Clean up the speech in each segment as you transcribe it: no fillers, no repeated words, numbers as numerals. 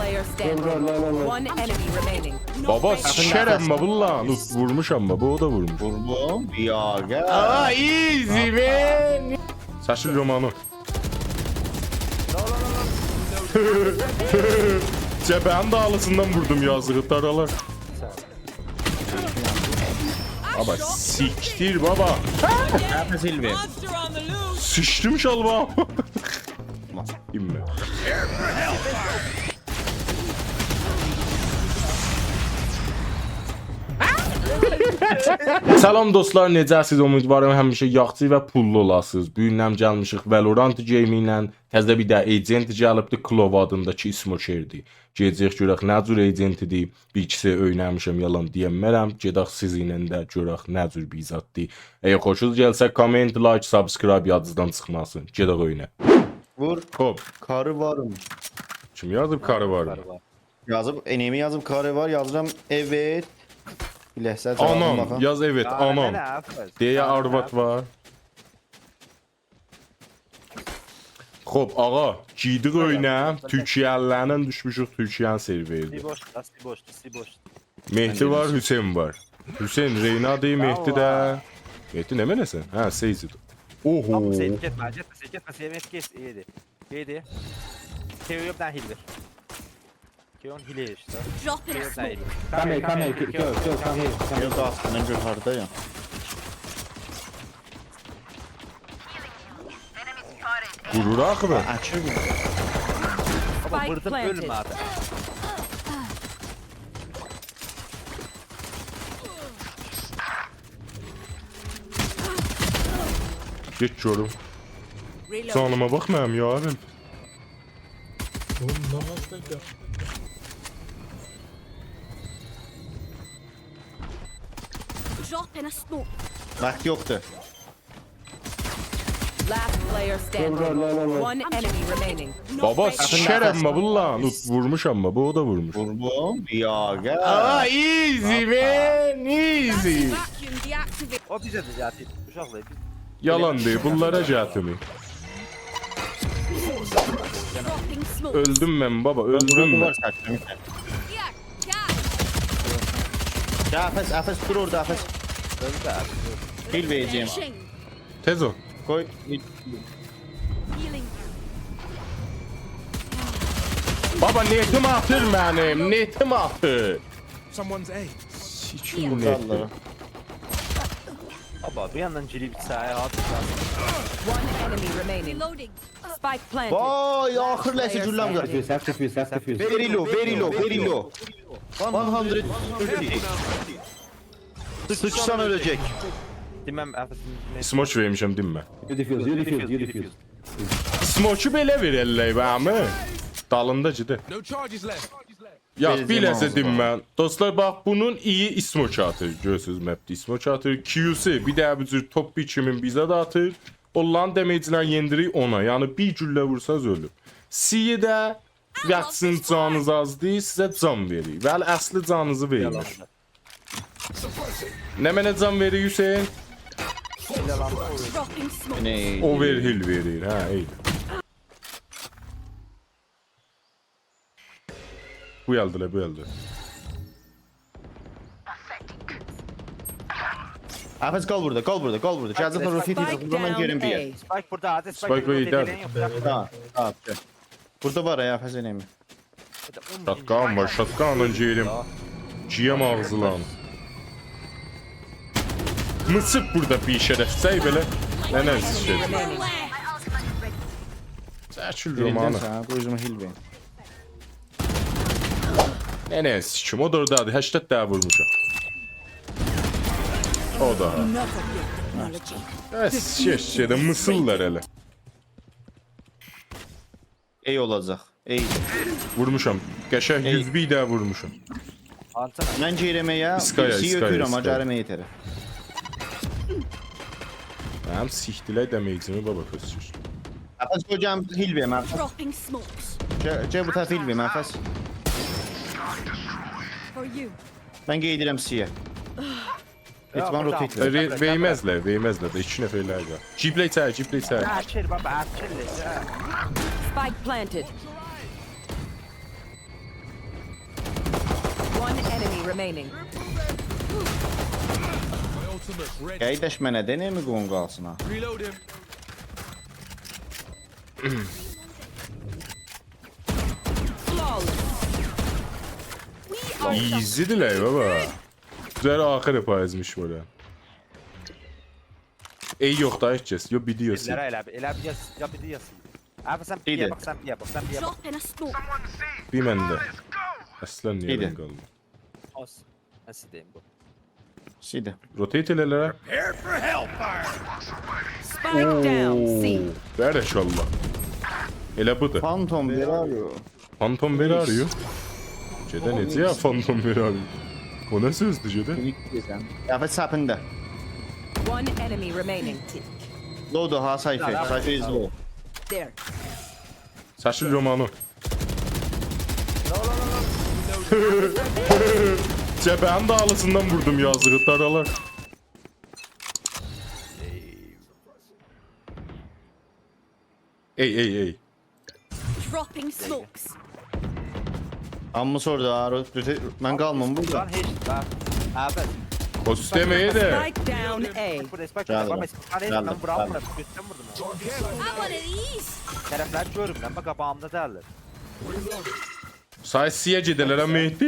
player standing. One enemy remaining. Baba şişer amma bu lan. Vurmuş amma bu o da vurmuş. Vurmum. Ya gel. Aa easy man. Saçlı romanı. Cephen dağlısından vurdum yazığı taralar. Baba siktir baba. Nerede Silvi? Sıçtım şalva. İmme. Salam dostlar, necəsiz? Ümidvaram həmişə yaxşı və pullu olasınız. Bu gündən gəlmişik Valorant Gaming ilə. Təzə bir də agent gəlibdi, Klov adındakı smokerdir. Gedəcək görək nə cür agentidir. Bir ikisi öyrənmişəm, yalan deyəmmərəm. Gedək sizinlə də görək nə cür bir zatdır. Əgər xoşunuz gəlsə, comment, like, subscribe yadınızdan çıxmasın. Gedək oyuna. Vur. Hop. Karı varım. Kim yazıb karı var? Yazıb, enemi yazıb karı var. Yazıram evet. Biləhsə Anam, yaz evet, anam. Deyə arvad var. Xo'p, ağa, giydik oyuna. Türkiyəlilərlə düşmüşük Türkiyən serverdə. Mehdi var, Hüseyin var. Hüseyin Reyna deyil, Mehdi də. Mehdi nə mənəsən? Hə, Seyzid. Oho. Drop in a smoke. Come here, kill, come here. Yok aslında yukarıda ya. Qururaq mı? Açır mı? Spike planted. Geç görüm. Canıma bax mənim yarım. Drop in a smoke. Vaxt yoktu. Last player standing. One enemy remaining. Baba şişər amma bu lan. Vurmuş amma bu o da vurmuş. Vurmum. Ya gel. Aa easy man, easy. Vacuum deactivate. O bizə də zaten uşaqlar biz Yalan deyil, bunlara cəhətimi. Dropping smoke. Öldüm mən baba, öldüm Vurdu mən. var saçlarım. Yeah, Ya Afes dur orada Afes. öldü abi. Hil vereceğim. Shing. Tez ol. Koy. Healing. Baba netim atır mənim, netim atır. Someone's A. Sikim Burada netim. Allah'a. Baba bir yandan girib sahaya atırsan. One enemy remaining. Reloading. Spike planted. Vay ahır lesi cüllem var. Defuse, have defuse, have defuse. Very low, very low, very low. 130. Sıçsan ölecek. Deməm əfəsin nə Smoç vermişəm dinmə. You defuse, you defuse, you defuse. Smoçu belə verirlər bəmi. Dalında cidə. No charges left. Ya Belediye biləsə mağazaları. dinmə. Dostlar bax bunun iyi smoç atır. Görürsüz mapdə smoç atır. QC bir də bu cür top 2000 bizə də atır. Onların damage'lər yendirir ona. Yəni bir güllə vursaz ölür. C-yə də yatsın canınız az deyil, sizə can verir. Bəli, əsli canınızı verir. Nə mənə can verir Hüseyin? Dropping smoke. Ne? Overhill verir. Hə, eyni. Bu geldiler, bu geldi. Afes kal burada, kal burada, kal burada. Cazip Rufit Spike zaman down gelin bir yer. A. Spike burada, hadi Spike burada gider. dediğin yok. Tamam, tamam. Gel. Burada var ya Afes enemi. Şatkan var, şatkanla ciğerim. Ciyem ağzı lan. Mısıp burada bir şerefsey belə. Nənən şey. Remaining. Çəkil Birinden romanı. sana, bu yüzden hil verin. Nənən sikim, o da oradadır. 80 daha vurmuşam. O da. Şeydə mısırlar elə. Ey olacak. Ey. Vurmuşam. Qəşəng 100 bir daha vurmuşam. Antana. Ben ciğeremeye İskaya, birisi İskaya, götürürüm ama İskaya. careme yeter. Mənim sikdilə dəməyicimi baba kösür. Afes hocam hil verin Afes. Dropping smokes. Ce bu tarafı hil verin Afes. For you. Ben giydirəm siye. Etman burada. rotate ver. Veymezlər, veymezlər də 2 nəfərlər var. Cipley çək, cipley çək. Açır baba, açır. Spike planted. One enemy remaining. My ultimate's ready. Qeydaş mənə də nəmi qon qalsın ha? Reload him. Flawless. Easy'diler baba. Güzel ahire payızmış böyle. Ey yok da içeceğiz. Yok biliyorsun. Ellərə elə bir yaz, ya bir yaz. Abi sen bir İyiydi. bak, sen bir bak, sen bir bak. Drop in a smoke. Bir mende. Aslan niye İyiydi. ben kaldım? Os. Nasıl diyeyim bu? Sidi. Rotate ilerlere. Spike down. C. Ver inşallah. Elə budur. Phantom bir arıyor. Phantom beri arıyor. Cede nece ya Phantom beri arıyor? O ne sözdü Cede? Qiyafət sapında. One enemy remaining. Lodo ha sayfa. Sayfa is low. There. Saçlı romanı. Cephenin dağlısından vurdum yazığı taralar. Ey. Dropping smokes. Amma sordu ha. Mən qalmam burada. Lan hiç. Bak. Abi. O sistemeye de. Spike down A. Bu respekt Geldim. var. Ben Geldim, bravo geldim. bırak. Götürüm vurdum. I want one of these. Tərəflər görürüm lan. Bak qabağımda derler. Sayısıya cedelere Mehdi.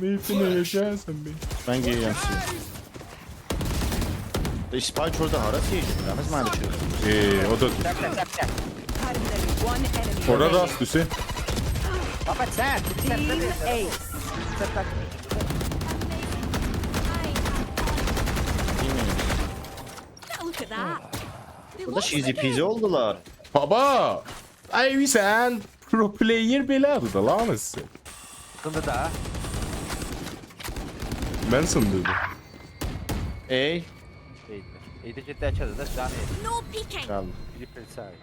Mehdi ne yaşarsın be? Mən geyirəm sizi. Spike orada hara seyirdir? Rəməz mənə düşür. O da Təplə, təplə. One enemy orada remaining. rast üstü. Baba sen. Team Ace. Look at that. They Burada lost cheesy again. peasy oldular. Baba. Ay sen pro player belədir da lan sizə. Sıkıntı da. Mən sındırdım. Ey. Değildir. İyidir ciddi açarız da şu an iyi. No peeking. Gəldi. Filip Elsay.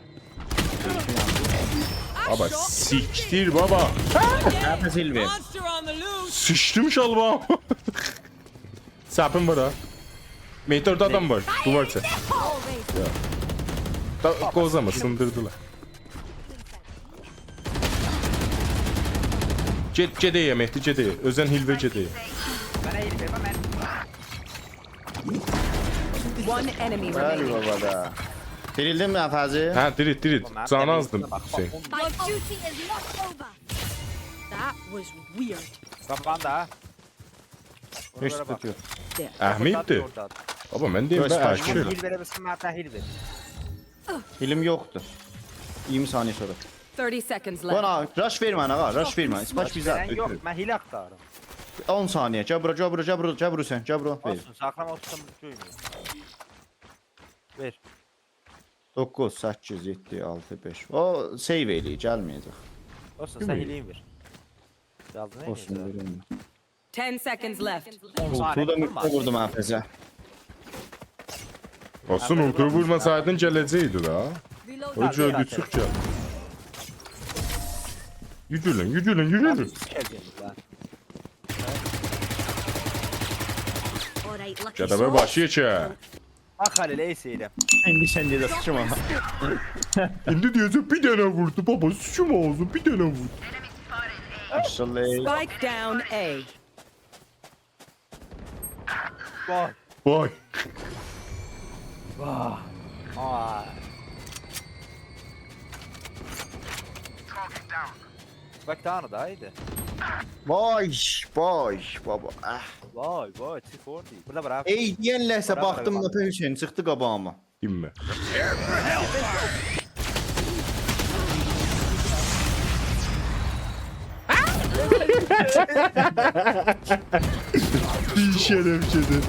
Baba siktir baba. Həpə Silvi. Sıçtım şalvam. Sapın var ha. Mehdi orada adam var. Bu varsa. Da kozama sındırdılar. Cedeye Mehdi Cedeye. Özen Hilve Cedeye. Bana iyi vermem ben. One enemy Bəli remaining. baba da. Dirildin mi Əfəzi? Ha dirit. Sana azdım. Şey. My duty is not over. That was weird. Baban da. Heç sıkıntı yox. Ahmet'ti. Baba ben deyim ben aşır. Hil verebilirsin ben hil ver. Film yoxdur. 20 saniyə sonra. 30 seconds left. Bana rush vermə ağa, rush vermə. Spaç bizə. Ben yok ben hil aktarım. 10 saniyə. Cəbru sən, cəbru ver. Olsun saklama olsun duymuyor. Ver. 9, 8, 7, 6, 5. O save eləyir, gəlməyəcək. Olsun sen hileyim ver. Yazdın ne Olsun, neyse. verin. 10 seconds left. Ultuyu da mütlə vurdum Əfəzə. Olsun ultu vurmasaydın geləcəkdi da. O cördü çıxca. Yücülün. All right, lucky Cədəbə soul. başı yekə. Bak Halil eyseyle. İndi sən deyə sıçma. İndi deyəcək bir dənə vurdu baba sıçım ağzı bir dənə vurdu. Maşallah. Spike down A. Gol. Vay. Aa. Bak daha da iyiydi. Vay baba. Ah. Vay çift ordu. Burada bırak. Ey deyənlərsə baxdım Nöpə Hüseyn çıxdı qabağıma. Dinmə. Bir şerefçedir.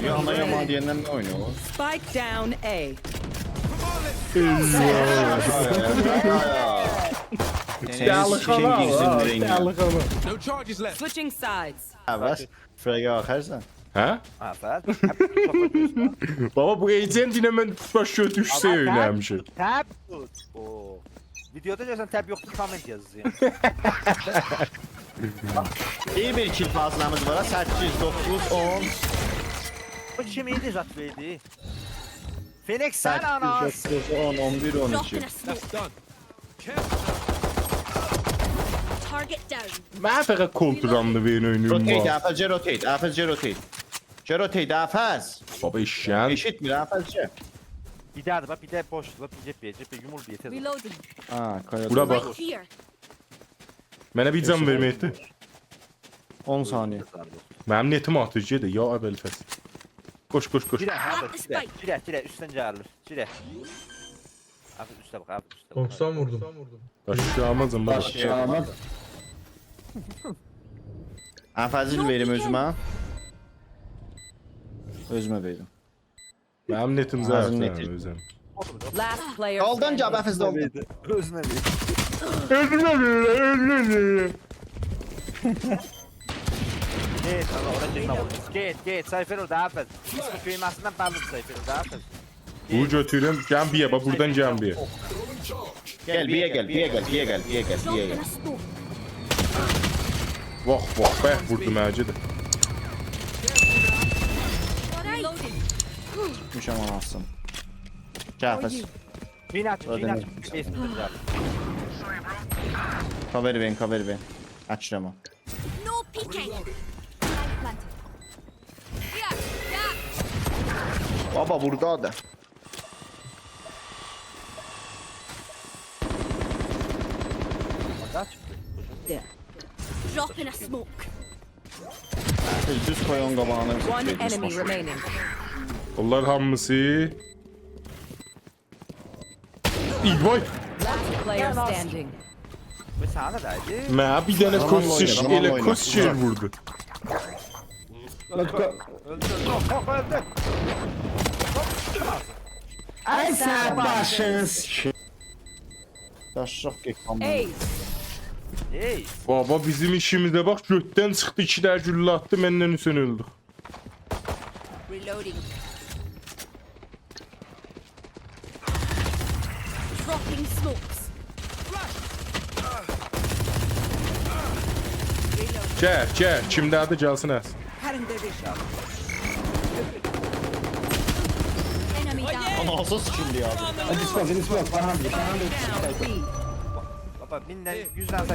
Ya ana yaman deyəndən nə oynuyor o? Spike down A. Kim girsin reyni? No charges left. Switching sides. Əvəz. Frəqə baxarsan. Hə? Aferin. Baba bu agent yine mən başa düşsə öyrənmişəm. Tab tut. Oo. Videoda görsən tab yoxdur, comment yazıyor. İyi bir kill fazlamız var. 8, 9, 10. Bu kim idi zat verdi? Phoenix sen 8, anas. 9, 10, 11, Drop 12. in a smoke. That's done. Target down. Mən fəqət kontrolunu verin oyunum Rotate, var. AFC rotate, AFC rotate. Rotate, AFZ. Baba işən. Eşitmir, AFC. Bir de bak, bir de boş. Bak, bir cephe yumul bir tez. Reloading. Ha, kaya. Bura bax. Right here. Mənə bir can verməkdir. 10 saniye. Mənim netim atıcıdır ya əvvəl fəs. Koş. Cire, At abi, the cire, spike. cire, üstten gelir. Cire. Abi üstte bak, abi üstte bak. 90 vurdum. Aşağımazım baba. Aşağıma. AFZ'li verim özümə. Özümə verim. Mənim netim Ağzını zəifdir netir. özüm. Last player Qaldan cavab standing. AFZ'də oldu. Özüne bir. Git, Allah oraya çekme vurdu. Git, Sayfer orada afet. Bu köyün aslında balım Sayfer orada afet. Bu götürüm. Cəmbiyə bax buradan cəmbiyə. Gel, biye gel. Drop in a smoke. Vax, bəh vurdu məcidir. Reloading. Müşəm anasın. Kəfəs. Cin aç. Neyse, Cover ben. Açıram o. No peeking. Planted. Here. Yeah. Baba burada da. orada çıktı. Drop in a smoke. Düz koyun qabağına. One enemy remaining. Onlar hamısı. İlboy. Last player standing. Ve sana da daydı. Mənə bir dənə Tamam, kos oyna, şiş, tamam, elə oyna. kos şiş vurdu. Let's go. Öldü. Ay sen başınız. Daşraq get amma. Ace. Hey. Baba bizim işimizdə bax götdən çıxdı 2 dənə güllə atdı, məndən üstün öldük. Reloading. Dropping smokes. Gəl, kimdədir gəlsin əs. Enemy down. Nasıl sıçıldı ya? This was 100. Baba 1000'den 100'den sayfa.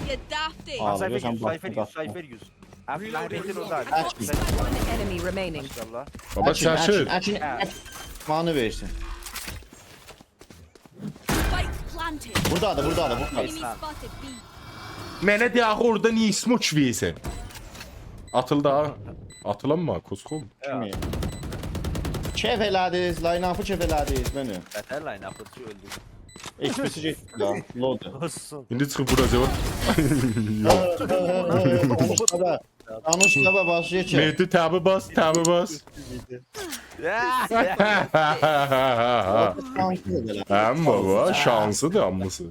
You dafty. Aa, Sayfa sen 100, bak, sayfa 100, bak. sayfa 100. Abi ben bekledim orada. Açmayın. One enemy remaining. Maşallah. Baba çaşır. Açın. Manı versin. Spike planted. Burada. Enemy spotted B. Mənə de axı orada niyə smoke versən? Atıldı ha. Atılanma, koskol. Kimi? Çef elədiniz, line-up'ı çef elədiniz beni. Beter line up'ı öldü. XP'si getdi ya. Load. Olsun. İndi çıxıb vuracaq. Danış baba başlayacaq. Mehdi təbi bas. Həm baba, şansıdır hamısı.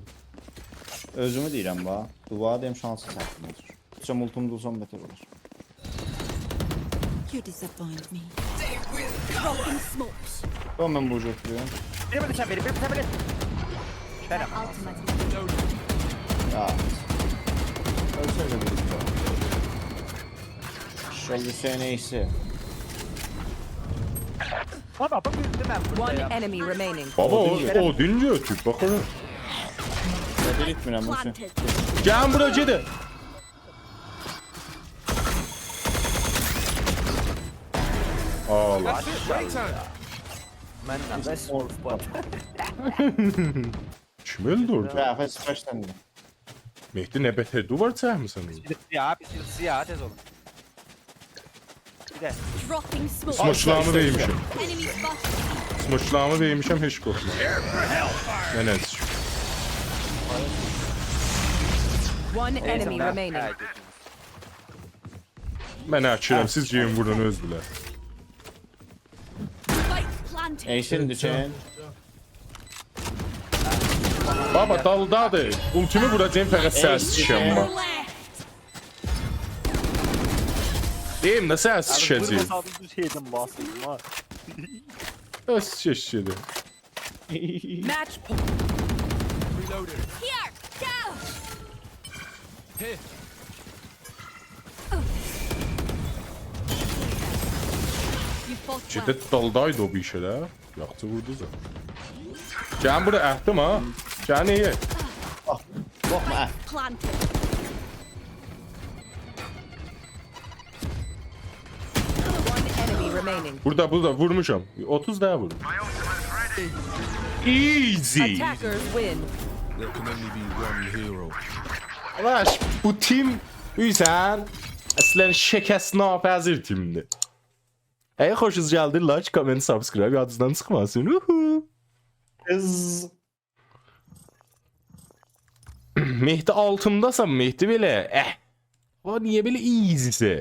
Özümü deyirəm ba. Dua deyim şansı çəkdim olur. Çox multum dulsam beter olur. You disappoint me. Dropping smokes. Ben bu götürüyorum. Biri mi sen biri sen biri. Şerem. Ya. Ölsene bir işte. Şöyle sen neyse. Baba bu güldü ben burada One ya. enemy remaining. Baba o dün götür, bax ona. Beter etmirəm bu şey. Planted. Gəlin bura gedin. Allah. Benden de small spot. Kim öldü orada? Rəfət sifəşləndi. Mehdi nə bətər duvar çəkmisən? Siyah bir siyah tez olun. Bir de. Dropping smokes. Smoçlarımı vermişəm. Enemy spotted. Smoçlarımı vermişəm, heç qorxma. Mən əziz. One enemy remaining. Mən açıram, siz yiyin vurun öz bilər. Spike planted. Eysin düşən. Baba daldadır. Ultimi vuracağım fəqət səs çıxam bax. Left. Deyim də səs çıxacaq. Sadece şeyden bahsettim ha. Öz çeşidi. Match point. Reloading. Here. Down. Here. You fought well. Ciddi daldaydı o bir şeyler. Yaxşı vurdu zaten. Gəlin bura əhdim ha. Gəlin iyi. Qorxma. Planted. One enemy remaining. Burada vurmuşam. 30 daha vurdum. Easy. Attackers win. There can only be one hero. Arkadaş bu tim Hüseyin əslən şəkəst napəzir timdir. Əgər xoşunuz gəldi, like, comment, subscribe yadınızdan çıxmasın. Uhu. Kız. Mehdi altımdasan Mehdi belə. O niyə belə easysə?